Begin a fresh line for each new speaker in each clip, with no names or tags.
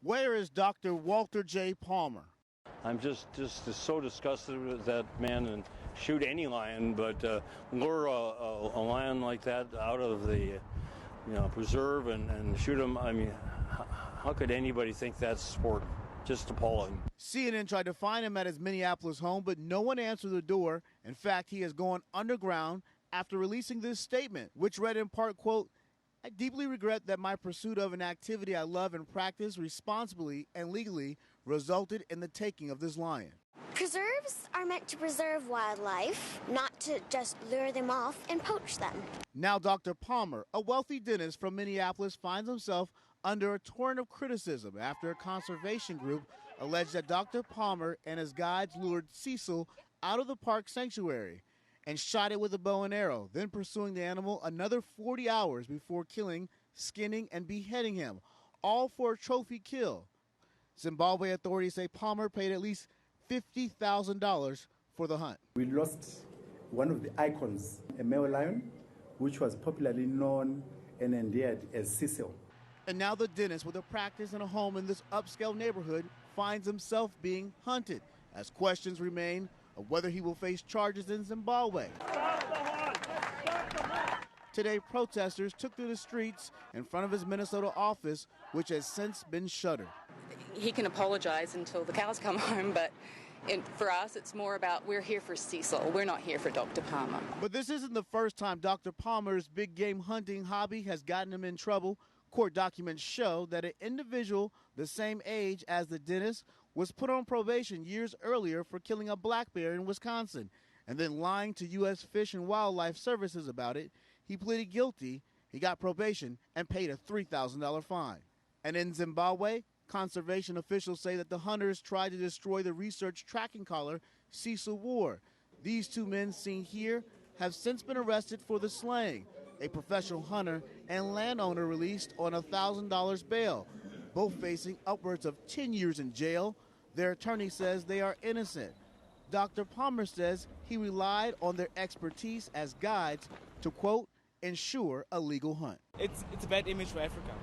Where is Dr. Walter J. Palmer?
I'm just so disgusted with that man, and shoot any lion, but lure a lion like that out of the preserve and shoot him. I mean, how could anybody think that's sport? Just appalling.
CNN tried to find him at his Minneapolis home, but no one answered the door. In fact, he has gone underground after releasing this statement, which read in part, quote, "I deeply regret that my pursuit of an activity I love and practice responsibly and legally resulted in the taking of this lion."
Preserves are meant to preserve wildlife, not to just lure them off and poach them.
Now Dr. Palmer, a wealthy dentist from Minneapolis, finds himself under a torrent of criticism after a conservation group alleged that Dr. Palmer and his guides lured Cecil out of the park sanctuary and shot it with a bow and arrow, then pursuing the animal another 40 hours before killing, skinning, and beheading him, all for a trophy kill. Zimbabwe authorities say Palmer paid at least $50,000 for the hunt.
We lost one of the icons, a male lion, which was popularly known and endeared as Cecil.
And now the dentist, with a practice and a home in this upscale neighborhood, finds himself being hunted, as questions remain of whether he will face charges in Zimbabwe. Today, protesters took to the streets in front of his Minnesota office, which has since been shuttered.
He can apologize until the cows come home, but for us, it's more about we're here for Cecil. We're not here for Dr. Palmer.
But this isn't the first time Dr. Palmer's big game hunting hobby has gotten him in trouble. Court documents show that an individual the same age as the dentist was put on probation years earlier for killing a black bear in Wisconsin and then lying to U.S. Fish and Wildlife Services about it. He pleaded guilty, he got probation, and paid a $3,000 fine. And in Zimbabwe, conservation officials say that the hunters tried to destroy the research tracking collar Cecil wore. These two men seen here have since been arrested for the slaying. A professional hunter and landowner released on $1,000 bail, both facing upwards of 10 years in jail. Their attorney says they are innocent. Dr. Palmer says he relied on their expertise as guides to, quote, ensure a legal hunt.
It's a bad image for Africa,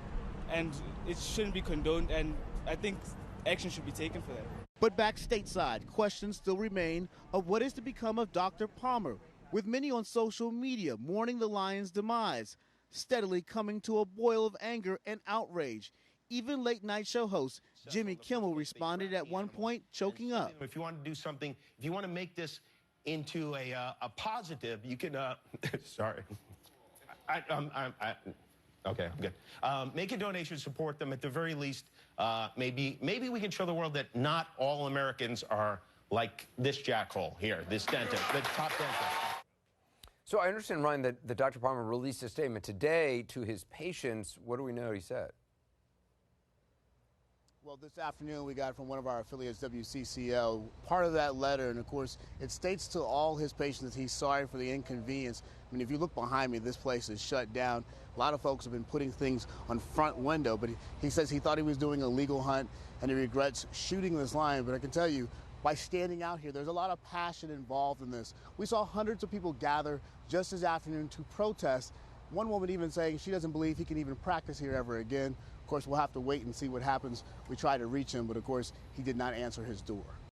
and it shouldn't be condoned, and I think action should be taken for that.
But back stateside, questions still remain of what is to become of Dr. Palmer, with many on social media mourning the lion's demise, steadily coming to a boil of anger and outrage. Even late-night show host Jimmy Kimmel responded at one point, choking up.
If you want to do something, if you want to make this into a positive, you can, sorry. Okay, I'm good. Make a donation, support them. At the very least, maybe we can show the world that not all Americans are like this jackhole here, this dentist, the top dentist.
So I understand, Ryan, that Dr. Palmer released a statement today to his patients. What do we know he said?
Well, this afternoon we got from one of our affiliates, WCCO, part of that letter, and of course it states to all his patients that he's sorry for the inconvenience. I mean, if you look behind me, this place is shut down. A lot of folks have been putting things on front window, but he says he thought he was doing a legal hunt and he regrets shooting this lion. But I can tell you, by standing out here, there's a lot of passion involved in this. We saw hundreds of people gather just this afternoon to protest. One woman even saying she doesn't believe he can even practice here ever again. Of course, we'll have to wait and see what happens. We tried to reach him, but of course, he did not answer his door.